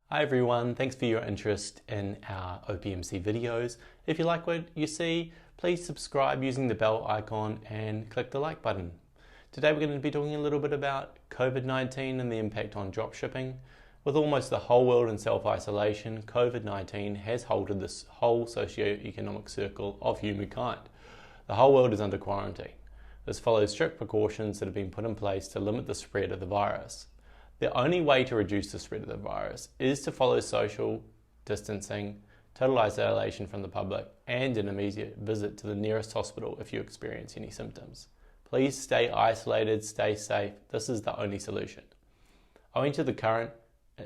Hi everyone, thanks for your interest in our OPMC videos. If you like what you see, please subscribe using the bell icon and click the like button. Today we're going to be talking a little bit about COVID-19 and the impact on dropshipping. With almost the whole world in self-isolation, COVID-19 has halted this whole socio-economic circle of humankind. The whole world is under quarantine. This follows strict precautions that have been put in place to limit the spread of the virus. The only way to reduce the spread of the virus is to follow social distancing, total isolation from the public, and an immediate visit to the nearest hospital if you experience any symptoms. Please stay isolated, stay safe. This is the only solution. Owing to the current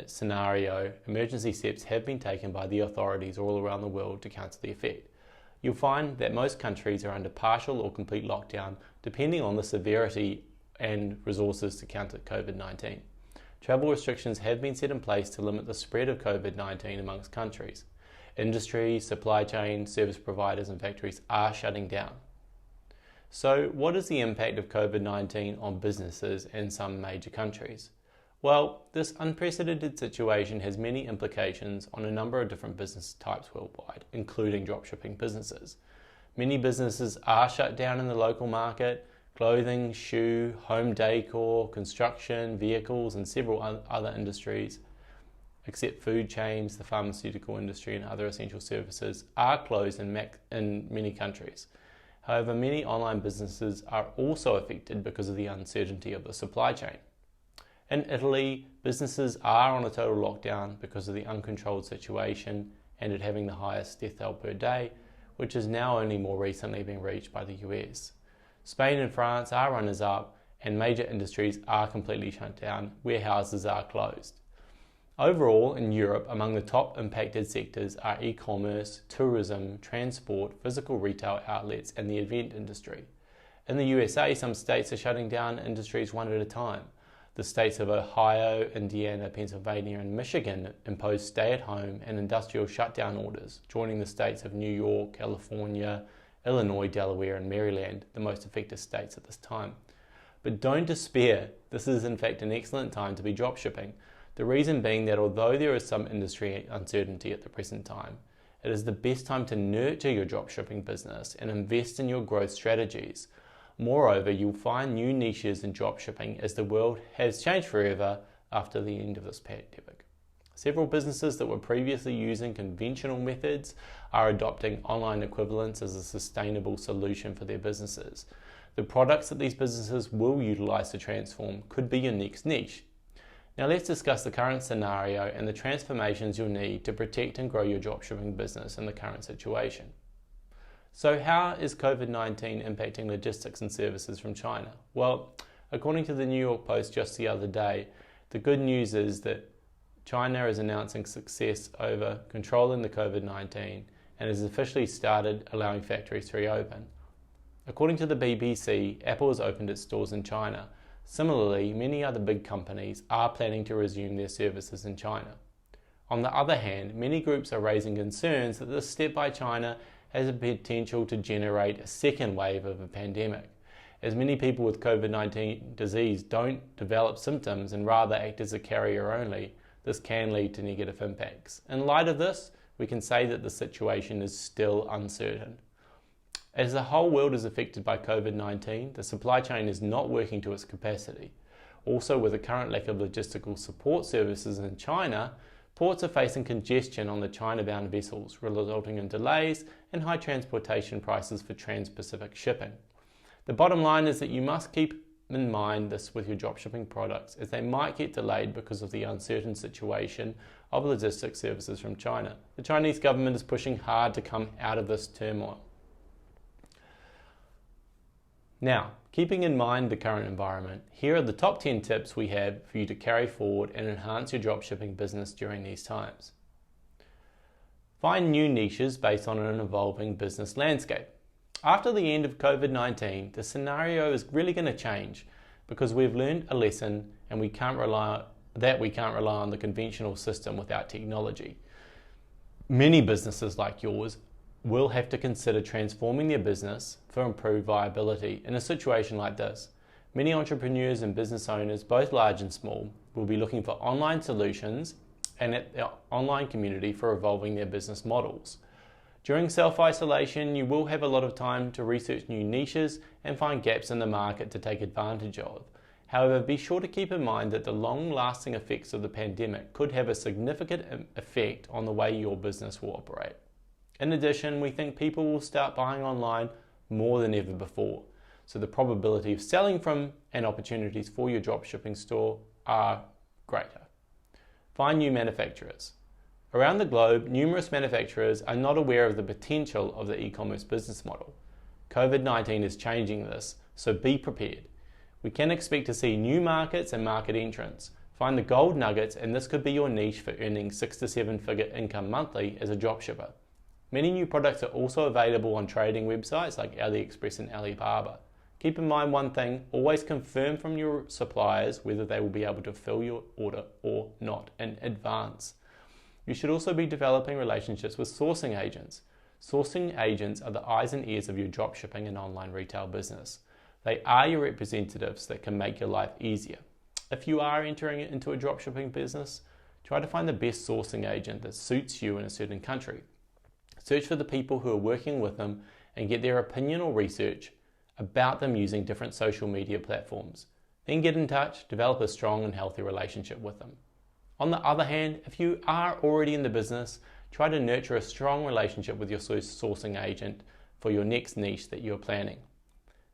scenario, emergency steps have been taken by the authorities all around the world to counter the effect. You'll find that most countries are under partial or complete lockdown, depending on the severity and resources to counter COVID-19. Travel restrictions have been set in place to limit the spread of COVID-19 amongst countries. Industries, supply chain, service providers and factories are shutting down. So what is the impact of COVID-19 on businesses in some major countries? Well, this unprecedented situation has many implications on a number of different business types worldwide, including dropshipping businesses. Many businesses are shut down in the local market. Clothing, shoe, home decor, construction, vehicles and several other industries, except food chains, the pharmaceutical industry and other essential services, are closed in many countries. However, many online businesses are also affected because of the uncertainty of the supply chain. In Italy, businesses are on a total lockdown because of the uncontrolled situation and it having the highest death toll per day, which is now only more recently being reached by the US. Spain and France are runners-up and major industries are completely shut down, warehouses are closed. Overall, in Europe, among the top impacted sectors are e-commerce, tourism, transport, physical retail outlets and the event industry. In the USA, some states are shutting down industries one at a time. The states of Ohio, Indiana, Pennsylvania and Michigan imposed stay-at-home and industrial shutdown orders, joining the states of New York, California, Illinois, Delaware and Maryland, the most affected states at this time. But don't despair, this is in fact an excellent time to be dropshipping. The reason being that although there is some industry uncertainty at the present time, it is the best time to nurture your dropshipping business and invest in your growth strategies. Moreover, you'll find new niches in dropshipping as the world has changed forever after the end of this pandemic. Several businesses that were previously using conventional methods are adopting online equivalents as a sustainable solution for their businesses. The products that these businesses will utilize to transform could be your next niche. Now let's discuss the current scenario and the transformations you'll need to protect and grow your dropshipping business in the current situation. So how is COVID-19 impacting logistics and services from China? Well, according to the New York Post just the other day, the good news is that China is announcing success over controlling the COVID-19 and has officially started allowing factories to reopen. According to the BBC, Apple has opened its stores in China. Similarly, many other big companies are planning to resume their services in China. On the other hand, many groups are raising concerns that this step by China has the potential to generate a second wave of a pandemic. As many people with COVID-19 disease don't develop symptoms and rather act as a carrier only, this can lead to negative impacts. In light of this, we can say that the situation is still uncertain. As the whole world is affected by COVID-19, the supply chain is not working to its capacity. Also, with the current lack of logistical support services in China, ports are facing congestion on the China-bound vessels, resulting in delays and high transportation prices for trans-Pacific shipping. The bottom line is that you must keep in mind this with your dropshipping products, as they might get delayed because of the uncertain situation of logistics services from China. The Chinese government is pushing hard to come out of this turmoil. Now, keeping in mind the current environment, here are the top 10 tips we have for you to carry forward and enhance your dropshipping business during these times. Find new niches based on an evolving business landscape. After the end of COVID-19, the scenario is really going to change because we've learned a lesson and we can't rely on the conventional system without technology. Many businesses like yours will have to consider transforming their business for improved viability in a situation like this. Many entrepreneurs and business owners, both large and small, will be looking for online solutions and at the online community for evolving their business models. During self-isolation, you will have a lot of time to research new niches and find gaps in the market to take advantage of. However, be sure to keep in mind that the long-lasting effects of the pandemic could have a significant effect on the way your business will operate. In addition, we think people will start buying online more than ever before, so the probability of selling from and opportunities for your dropshipping store are greater. Find new manufacturers. Around the globe, numerous manufacturers are not aware of the potential of the e-commerce business model. COVID-19 is changing this, so be prepared. We can expect to see new markets and market entrants. Find the gold nuggets, and this could be your niche for earning 6 to 7 figure income monthly as a dropshipper. Many new products are also available on trading websites like AliExpress and Alibaba. Keep in mind one thing, always confirm from your suppliers whether they will be able to fill your order or not in advance. You should also be developing relationships with sourcing agents. Sourcing agents are the eyes and ears of your dropshipping and online retail business. They are your representatives that can make your life easier. If you are entering into a dropshipping business, try to find the best sourcing agent that suits you in a certain country. Search for the people who are working with them and get their opinion or research about them using different social media platforms. Then get in touch, develop a strong and healthy relationship with them. On the other hand, if you are already in the business, try to nurture a strong relationship with your sourcing agent for your next niche that you're planning.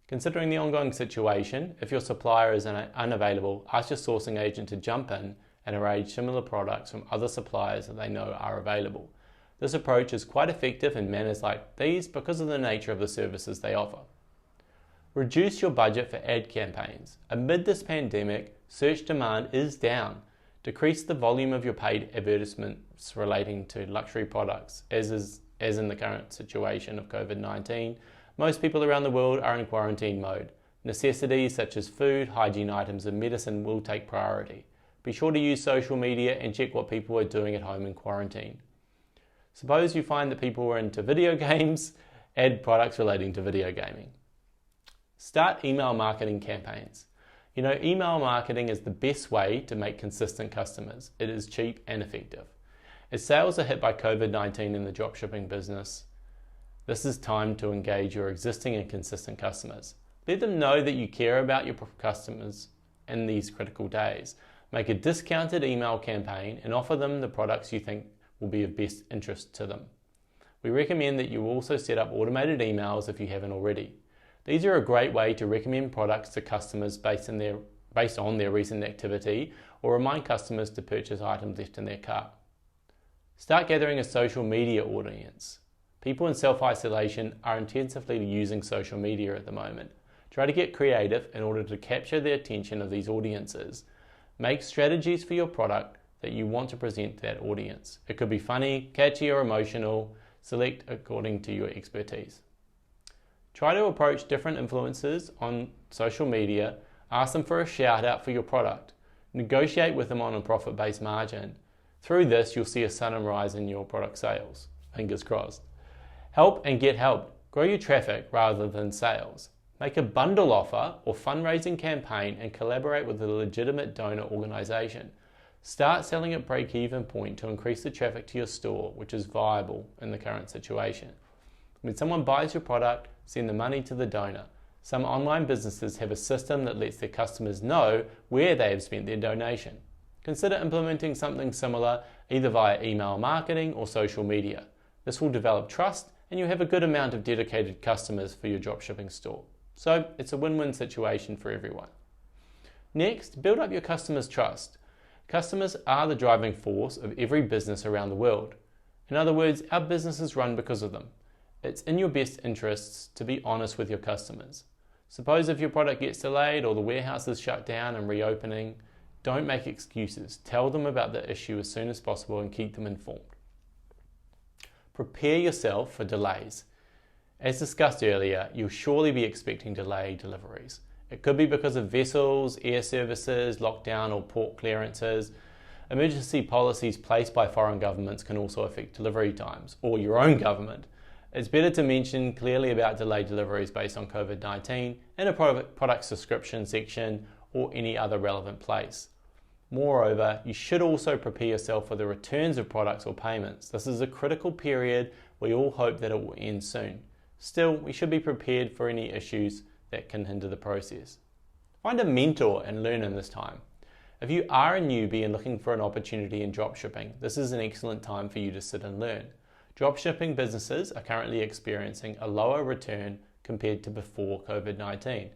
Considering the ongoing situation, if your supplier is unavailable, ask your sourcing agent to jump in and arrange similar products from other suppliers that they know are available. This approach is quite effective in matters like these because of the nature of the services they offer. Reduce your budget for ad campaigns. Amid this pandemic, search demand is down. Decrease the volume of your paid advertisements relating to luxury products, as in the current situation of COVID-19. Most people around the world are in quarantine mode. Necessities such as food, hygiene items, and medicine will take priority. Be sure to use social media and check what people are doing at home in quarantine. Suppose you find that people are into video games, add products relating to video gaming. Start email marketing campaigns. You know, email marketing is the best way to make consistent customers. It is cheap and effective. As sales are hit by COVID-19 in the dropshipping business, this is time to engage your existing and consistent customers. Let them know that you care about your customers in these critical days. Make a discounted email campaign and offer them the products you think will be of best interest to them. We recommend that you also set up automated emails if you haven't already. These are a great way to recommend products to customers based on their recent activity, or remind customers to purchase items left in their cart. Start gathering a social media audience. People in self-isolation are intensively using social media at the moment. Try to get creative in order to capture the attention of these audiences. Make strategies for your product that you want to present to that audience. It could be funny, catchy, or emotional. Select according to your expertise. Try to approach different influencers on social media, ask them for a shout out for your product. Negotiate with them on a profit-based margin. Through this, you'll see a sudden rise in your product sales. Fingers crossed. Help and get help. Grow your traffic rather than sales. Make a bundle offer or fundraising campaign and collaborate with a legitimate donor organization. Start selling at break-even point to increase the traffic to your store, which is viable in the current situation. When someone buys your product, send the money to the donor. Some online businesses have a system that lets their customers know where they have spent their donation. Consider implementing something similar either via email marketing or social media. This will develop trust and you'll have a good amount of dedicated customers for your dropshipping store. So it's a win-win situation for everyone. Next, build up your customers' trust. Customers are the driving force of every business around the world. In other words, our business is run because of them. It's in your best interests to be honest with your customers. Suppose if your product gets delayed or the warehouse is shut down and reopening, don't make excuses. Tell them about the issue as soon as possible and keep them informed. Prepare yourself for delays. As discussed earlier, you'll surely be expecting delayed deliveries. It could be because of vessels, air services, lockdown or port clearances. Emergency policies placed by foreign governments can also affect delivery times, or your own government. It's better to mention clearly about delayed deliveries based on COVID-19 in a product description section or any other relevant place. Moreover, you should also prepare yourself for the returns of products or payments. This is a critical period. We all hope that it will end soon. Still, we should be prepared for any issues that can hinder the process. Find a mentor and learn in this time. If you are a newbie and looking for an opportunity in dropshipping, this is an excellent time for you to sit and learn. Dropshipping businesses are currently experiencing a lower return compared to before COVID-19,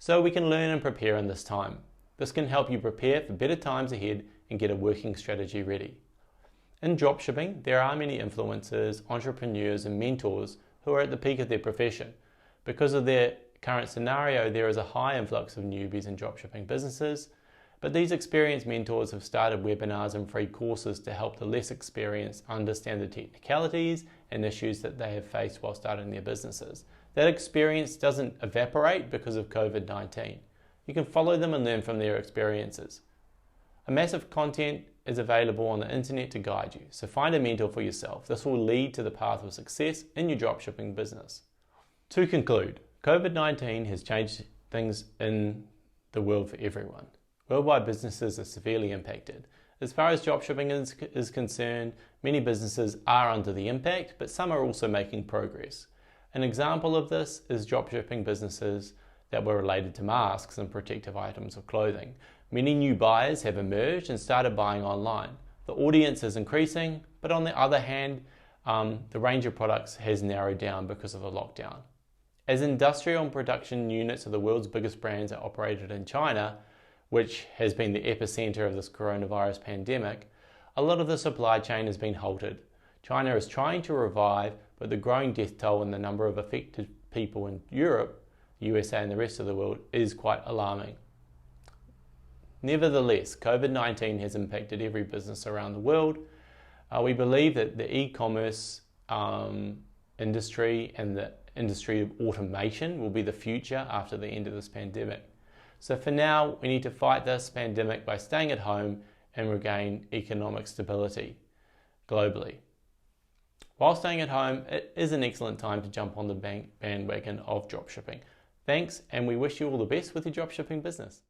so we can learn and prepare in this time. This can help you prepare for better times ahead and get a working strategy ready. In dropshipping, there are many influencers, entrepreneurs and mentors who are at the peak of their profession. Because of their current scenario, there is a high influx of newbies in dropshipping businesses, but these experienced mentors have started webinars and free courses to help the less experienced understand the technicalities and issues that they have faced while starting their businesses. That experience doesn't evaporate because of COVID-19. You can follow them and learn from their experiences. A massive content is available on the internet to guide you, so find a mentor for yourself. This will lead to the path of success in your dropshipping business. To conclude, COVID-19 has changed things in the world for everyone. Worldwide businesses are severely impacted. As far as dropshipping is concerned, many businesses are under the impact, but some are also making progress. An example of this is dropshipping businesses that were related to masks and protective items of clothing. Many new buyers have emerged and started buying online. The audience is increasing, but on the other hand, the range of products has narrowed down because of the lockdown. As industrial and production units of the world's biggest brands are operated in China, which has been the epicenter of this coronavirus pandemic, a lot of the supply chain has been halted. China is trying to revive, but the growing death toll and the number of affected people in Europe, USA and the rest of the world is quite alarming. Nevertheless, COVID-19 has impacted every business around the world. We believe that the e-commerce industry and the industry of automation will be the future after the end of this pandemic. So for now, we need to fight this pandemic by staying at home and regain economic stability globally. While staying at home, it is an excellent time to jump on the bandwagon of dropshipping. Thanks, and we wish you all the best with your dropshipping business.